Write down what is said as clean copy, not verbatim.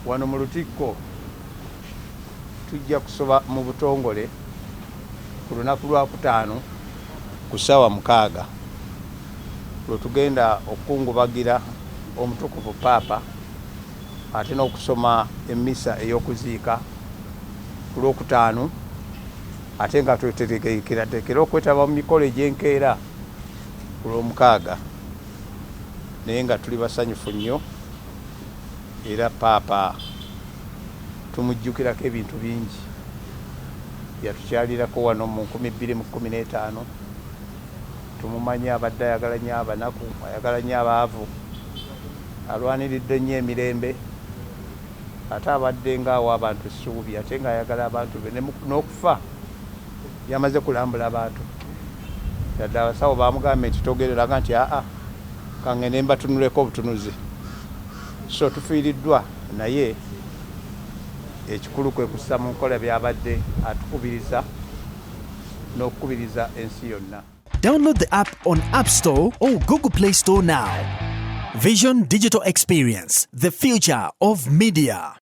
wano mu Lutikko tujja kusoba mu butongole ku lunaku lwa Kutaano ku ssaawa 6 lwe tugenda okukungubagira omutukuvu Paapa ate n'okusoma emmisa ey'okuziika ku Lwokutaano ate nga tweterekera okwetaba mu mikolo egy'enkeera ku Lwomukaaga. Naye nga tuli basanyufu nnyo era Paapa tumujjukirako ebintu bingi. Yatukyalirako wano mu 2015. Tumumanyi abadde ayagala nnyo abanaku, ayagala nnyo abaavu, alwaniridde nnyo emirembe, ate abadde ng'awa abantu essuubi ate ng'ayagala abantu be n'okufa yamaze kulambula abantu. Yadde abasawo bamugambye nti togereraga nti kangende mbatunuleko obutunuzi. So tufiiriddwa naye ekikulu kwe kussa mu nkola by'abadde atukubiriza n'okukubiriza ensi yonna. Download the app on App Store or Google Play Store now. Vision Digital Experience, the future of media.